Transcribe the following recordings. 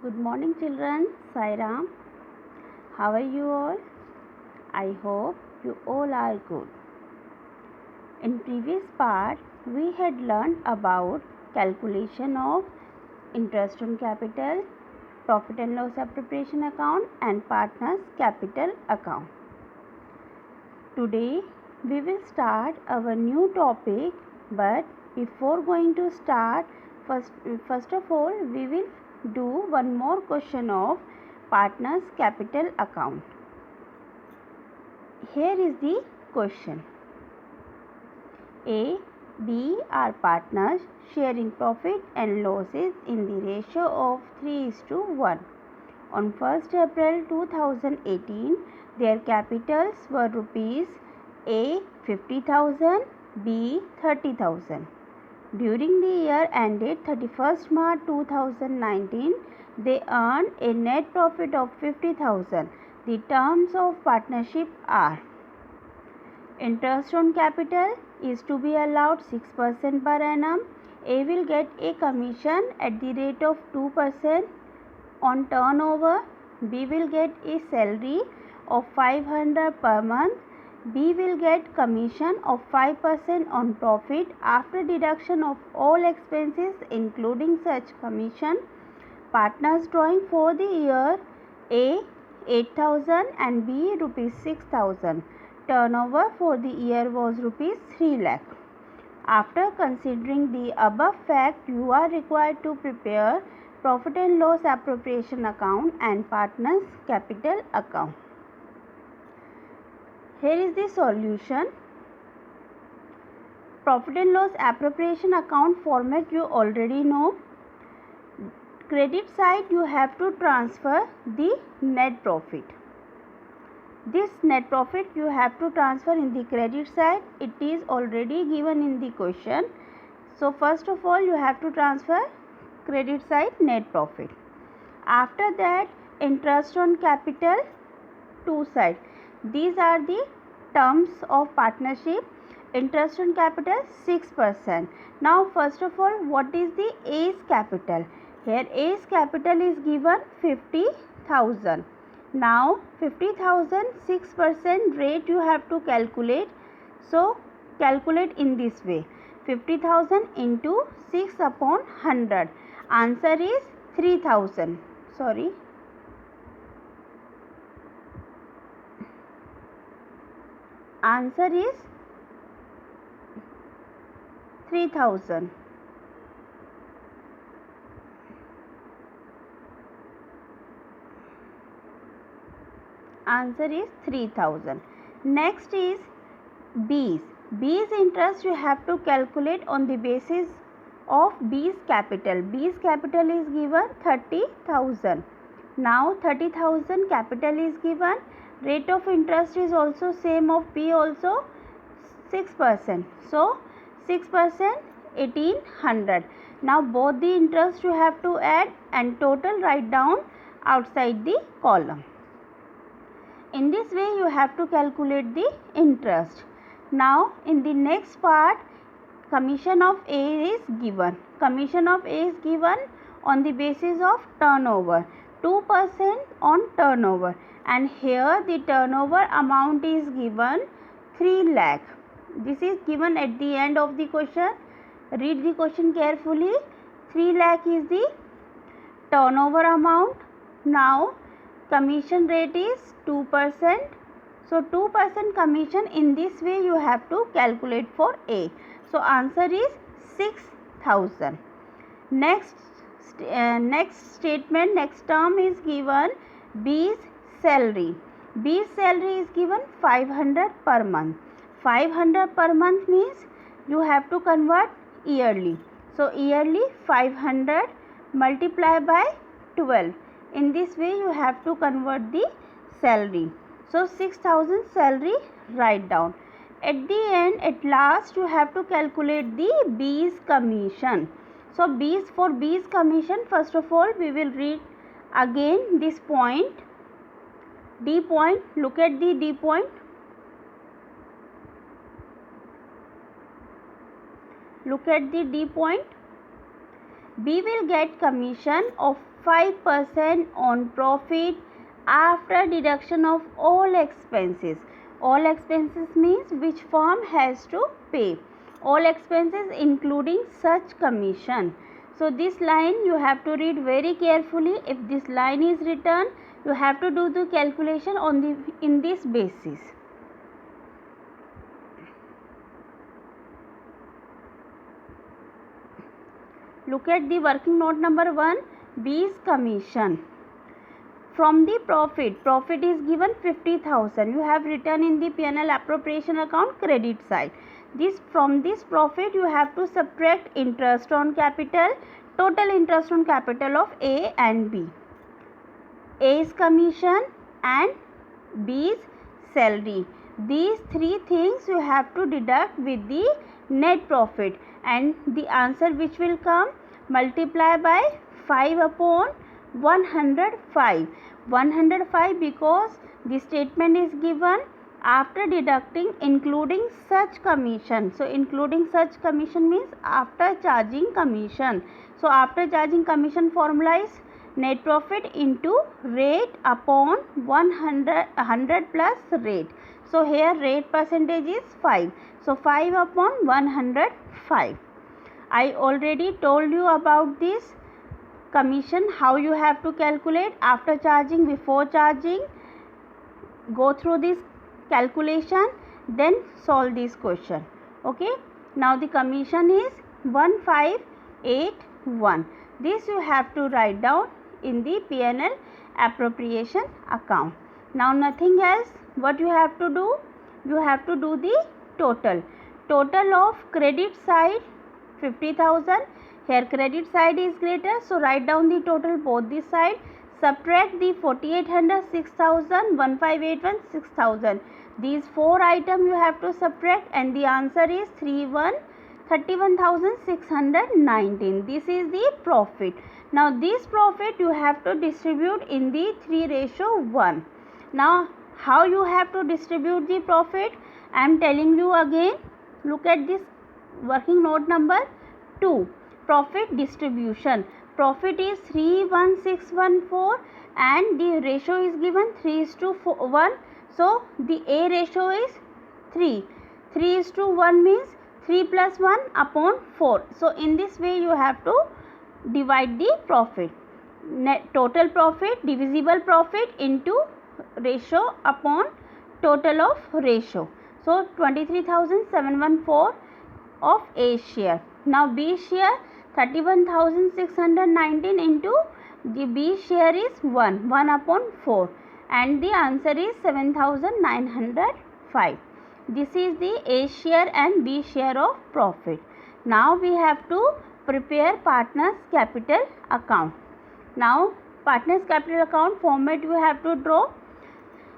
Good morning children, Sairam. How are you all? I hope you all are good. In previous part, we had learned about calculation of interest on capital, profit and loss appropriation account and partners capital account. Today, we will start our new topic, but before going to start, first of all, we will do one more question of partners capital account. Here is the question. A, B are partners sharing profit and losses in the ratio of 3:1. On 1st April 2018, their capitals were rupees A 50,000, B 30,000. During the year ended 31st March 2019, they earned a net profit of 50,000. The terms of partnership are: interest on capital is to be allowed 6% per annum. A will get a commission at the rate of 2% on turnover. B will get a salary of 500 per month. B will get commission of 5% on profit after deduction of all expenses including such commission. Partners drawing for the year: A 8,000 and B rupees 6,000. Turnover for the year was rupees 3 lakh. After considering the above fact, you are required to prepare profit and loss appropriation account and partners capital account. Here is the solution. Profit and loss appropriation account format you already know. Credit side you have to transfer the net profit. This net profit you have to transfer in the credit side. It is already given in the question. So first of all you have to transfer credit side net profit. After that, interest on capital two side. These are the terms of partnership. Interest on capital 6%. Now first of all, what is the A's capital? Here A's capital is given 50,000. Now 50,000 6% rate you have to calculate. So calculate in this way: 50,000 into 6 upon 100. Answer is 3,000. Answer is 3,000. Answer is 3,000. Next is B's. B's interest you have to calculate on the basis of B's capital. B's capital is given 30,000. Now 30,000 capital is given. Rate of interest is also same of B also 6%. So 6% 1800. Now both the interest you have to add and total write down outside the column. In this way you have to calculate the interest. Now in the next part, commission of A is given. Commission of A is given on the basis of turnover, 2% on turnover, and here the turnover amount is given 3 lakh. This is given at the end of the question. Read the question carefully. 3 lakh is the turnover amount. Now commission rate is 2%. So 2% commission. In this way you have to calculate for A. So answer is 6,000. Next statement, next term is given B's salary. B's salary is given 500 per month. 500 per month means you have to convert yearly. So yearly 500 multiply by 12. In this way you have to convert the salary. So 6,000 salary write down. At the end, at last you have to calculate the B's commission. So for B's commission, first of all we will read again this point, D point. Look at the D point. Look at the D point. B will get commission of 5% on profit after deduction of all expenses. All expenses means which firm has to pay. All expenses including such commission. So this line you have to read very carefully. If this line is written, you have to do the calculation in this basis. Look at the working note number 1, B's commission. From the profit is given 50,000. You have written in the P&L appropriation account credit side. From this profit you have to subtract interest on capital, total interest on capital of A and B. A's commission and B's salary. These three things you have to deduct with the net profit, and the answer which will come, multiply by 5 upon 105. 105 because the statement is given after deducting including such commission. So including such commission means after charging commission. So after charging commission, formula is net profit into rate upon 100 plus rate. So here rate percentage is 5. So 5 upon 105. I already told you about this commission, how you have to calculate after charging, before charging. Go through this calculation, then solve this question. Okay. Now the commission is 1581. This you have to write down in the P&L appropriation account. Now nothing else. What you have to do? You have to do the total. Total of credit side 50,000. Here credit side is greater, so write down the total both the side. Subtract the 4800, 6000, 1581, 6000. These four items you have to subtract, and the answer is 31,619. This is the profit. Now this profit you have to distribute in the 3:1. Now how you have to distribute the profit? I am telling you again. Look at this working note number 2. Profit distribution. Profit is 31614 and the ratio is given 3:1. So the A ratio is 3. 3:1 means 3 plus 1 upon 4. So in this way you have to divide the profit. Net total profit divisible profit into ratio upon total of ratio. So 23,714 of A share. Now B share 31,619 into the B share is 1 upon 4, and the answer is 7,905. This is the A share and B share of profit. Now we have to prepare partners capital account. Now partners capital account format you have to draw.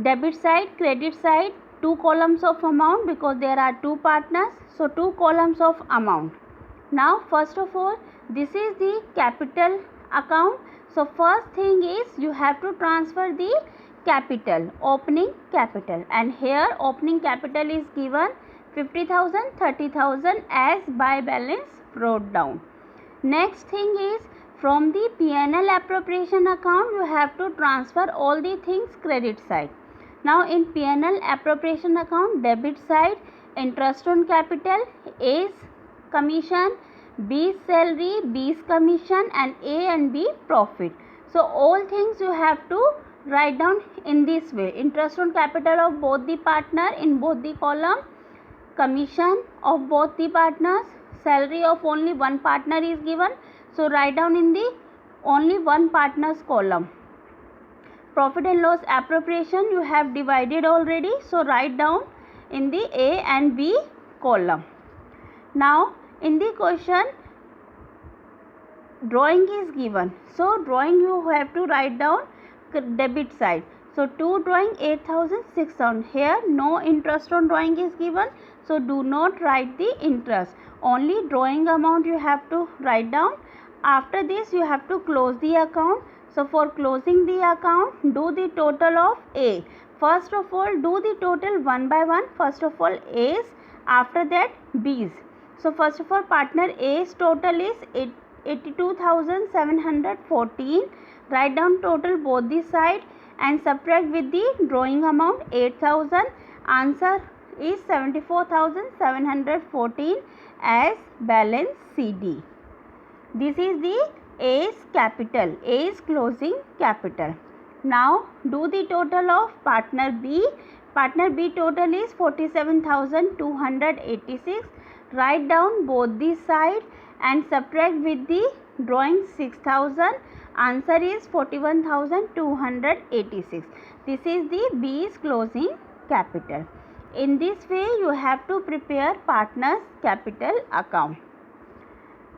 Debit side, credit side, 2 columns of amount because there are 2 partners. So 2 columns of amount. Now first of all, this is the capital account. So first thing is you have to transfer the capital, opening capital, and here opening capital is given 50,000, 30,000 as by balance brought down. Next thing is from the P&L appropriation account you have to transfer all the things credit side. Now in P&L appropriation account, debit side interest on capital, A's commission, B's salary, B's commission, and A and B profit. So all things you have to write down in this way. Interest on capital of both the partner in both the column, commission of both the partners, salary of only one partner is given. So write down in the only one partner's column. Profit and loss appropriation you have divided already. So write down in the A and B column. Now in the question drawing is given. So drawing you have to write down debit side. So 2 drawing 8,600. Here no interest on drawing is given. So do not write the interest. Only drawing amount you have to write down. After this you have to close the account. So for closing the account, do the total of A. First of all, do the total one by one. First of all A's, after that B's. So first of all partner A's total is 82,714. Write down total both the side and subtract with the drawing amount 8,000. Answer is 74,714 as balance CD. This is the A's capital. A is closing capital. Now do the total of partner B. Partner B total is 47,286. Write down both the side and subtract with the drawing 6,000. Answer is 41,286. This is the B's closing capital. In this way you have to prepare partner's capital account.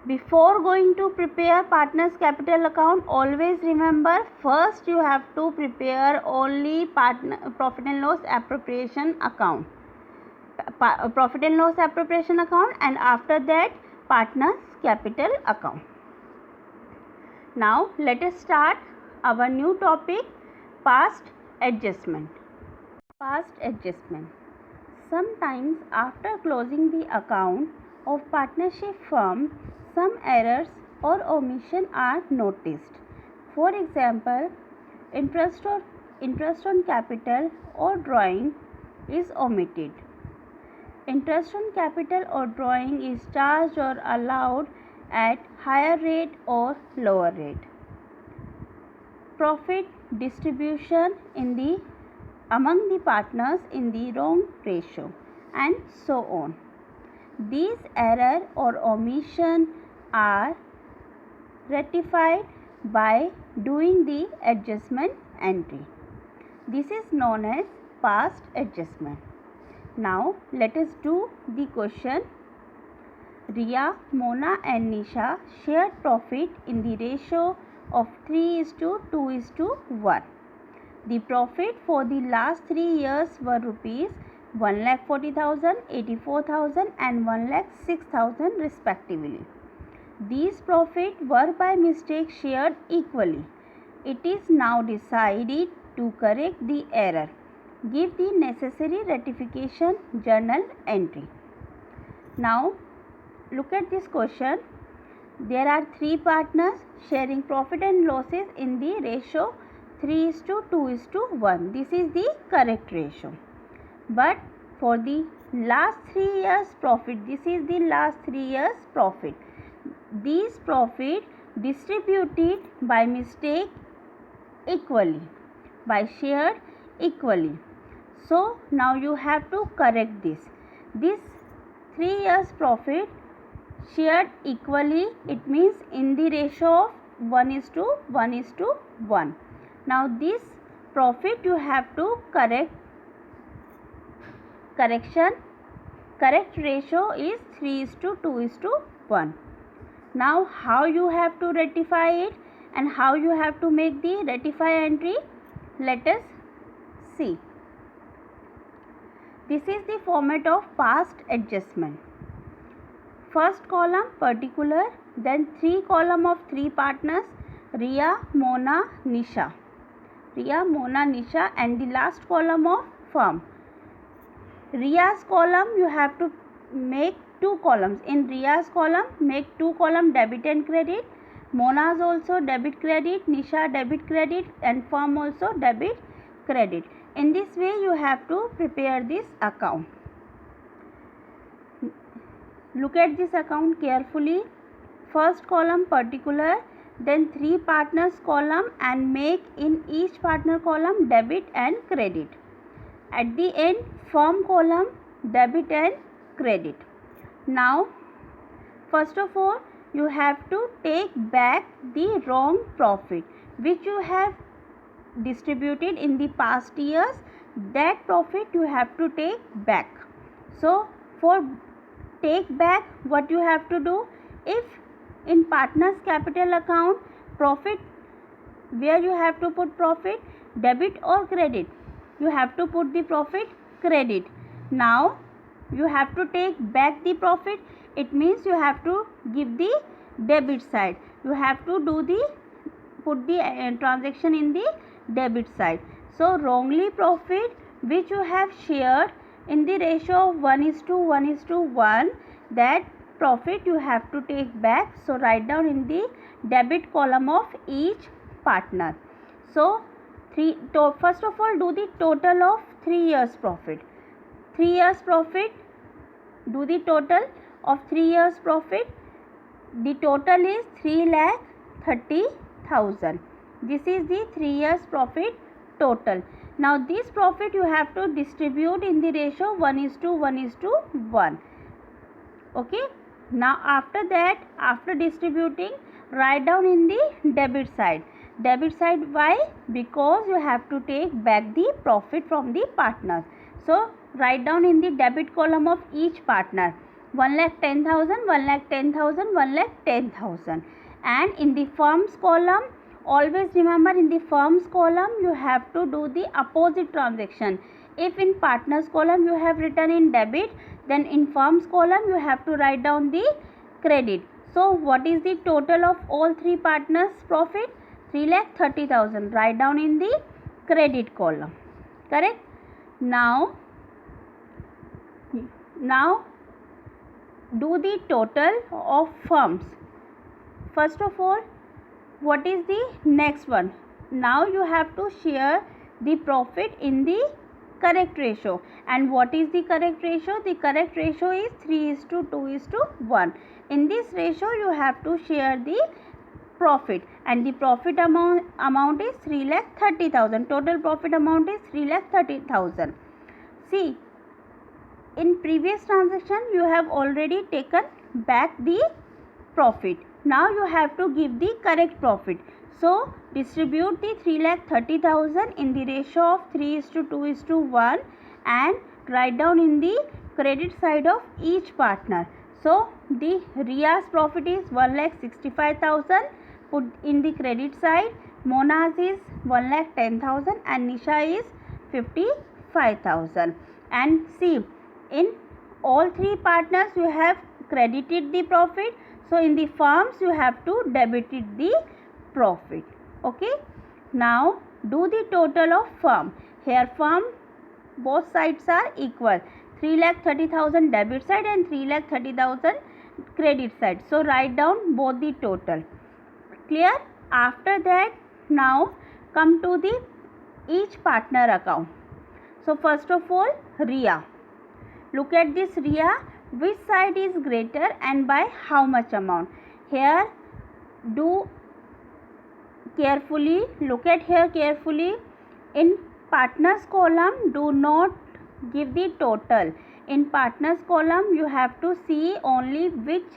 Before going to prepare partner's capital account, always remember first you have to prepare only profit and loss appropriation account. Profit and loss appropriation account, and after that partner's capital account. Now let us start our new topic, past adjustment. Past adjustment. Sometimes after closing the account of partnership firm, some errors or omission are noticed. For example, interest on capital or drawing is omitted. Interest on capital or drawing is charged or allowed at higher rate or lower rate. Profit distribution among the partners in the wrong ratio, and so on. These error or omission are rectified by doing the adjustment entry. This is known as past adjustment. Now let us do the question. Riya, Mona and Nisha shared profit in the ratio of 3:2:1. The profit for the last 3 years were rupees 1,40,000, 84,000 and 1,06,000 respectively. These profits were by mistake shared equally. It is now decided to correct the error. Give the necessary rectification journal entry. Now look at this question. There are 3 partners sharing profit and losses in the ratio 3:2:1. This is the correct ratio. But for the last 3 years profit, this is the last 3 years profit. These profit distributed by mistake equally, by shared equally. So now you have to correct this. This 3 years profit shared equally, it means in the ratio of 1:1:1. Now this profit you have to correct ratio is 3:2:1. Now how you have to rectify it and how you have to make the rectify entry, let us see. This is the format of past adjustment. First column particular, then 3 column of 3 partners, Riya, Mona, Nisha. Riya, Mona, Nisha, and the last column of firm. Riya's column you have to make 2 columns. In Riya's column make 2 column debit and credit. Mona's also debit credit, Nisha debit credit, and firm also debit credit. In this way you have to prepare this account. Look at this account carefully. First column particular, then 3 partners column, and make in each partner column debit and credit. At the end firm column debit and credit. Now first of all you have to take back the wrong profit which you have distributed in the past years. That profit you have to take back. So for take back, what you have to do, if in partners capital account profit, where you have to put profit, debit or credit, you have to put the profit credit. Now you have to take back the profit, it means you have to give the debit side, you have to do the put the transaction in the debit side. So wrongly profit which you have shared in the ratio of 1:1:1, that profit you have to take back. So write down in the debit column of each partner. So first of all, do the total of 3 years profit. 3 years profit, do the total of 3 years profit. The total is 3,30,000. This is the 3 years profit total. Now this profit you have to distribute in the ratio 1:1:1. Okay. Now after that, after distributing, write down in the debit side. Debit side, why? Because you have to take back the profit from the partners. So write down in the debit column of each partner 1,10,000, 1,10,000, 1,10,000. And in the firms column, always remember, in the firms column you have to do the opposite transaction. If in partners column you have written in debit, then in firms column you have to write down the credit. So what is the total of all 3 partners profit? 3,30,000. Write down in the credit column. Correct? Now do the total of firms. First of all, what is the next one? Now you have to share the profit in the correct ratio. And what is the correct ratio? The correct ratio is 3:2:1. In this ratio you have to share the profit, and the profit amount is 3,30,000. Total profit amount is 3,30,000. See, in previous transaction you have already taken back the profit. Now you have to give the correct profit. So distribute the 3,30,000 in the ratio of 3:2:1 and write down in the credit side of each partner. So the Ria's profit is 1,65,000. Put in the credit side. Mona's is 1,10,000 and Nisha is 55,000. And see, in all 3 partners you have credited the profit. So in the firms you have to debited the profit. Okay. Now do the total of firm. Here firm, both sides are equal. 3,30,000 debit side and 3,30,000 credit side. So write down both the total. Clear? After that, now come to the each partner account. So first of all, Ria. Look at this Ria. Which side is greater and by how much amount? Here do carefully, look at here carefully. In partners column, do not give the total. In partners column you have to see only which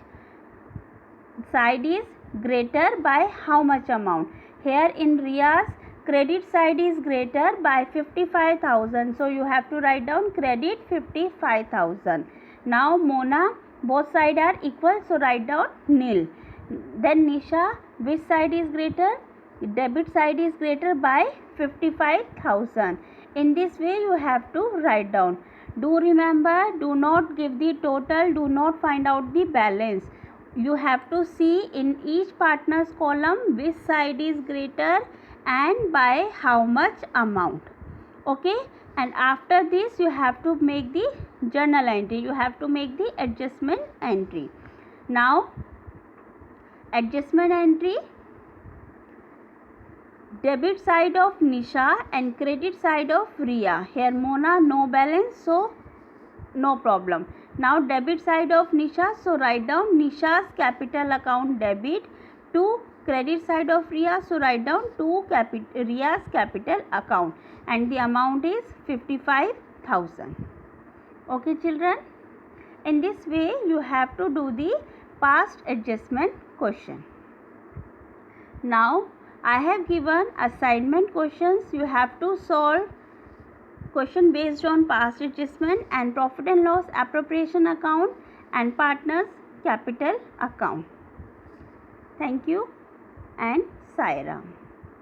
side is greater by how much amount. Here in Ria's, credit side is greater by 55,000. So you have to write down credit 55,000. Now Mona, both sides are equal. So write down nil. Then Nisha, which side is greater? Debit side is greater by 55,000. In this way you have to write down. Do remember, do not give the total, do not find out the balance. You have to see in each partner's column which side is greater and by how much amount. Okay. And after this you have to make the journal entry. You have to make the adjustment entry. Now adjustment entry. Debit side of Nisha and credit side of Ria. Here Mona no balance, so no problem. Now debit side of Nisha, so write down Nisha's capital account debit to credit side of Ria, so write down to Ria's capital account, and the amount is 55,000. Okay children, in this way you have to do the past adjustment question. Now I have given assignment questions. You have to solve question based on past adjustment and profit and loss appropriation account and partners capital account. Thank you and Sai Ram.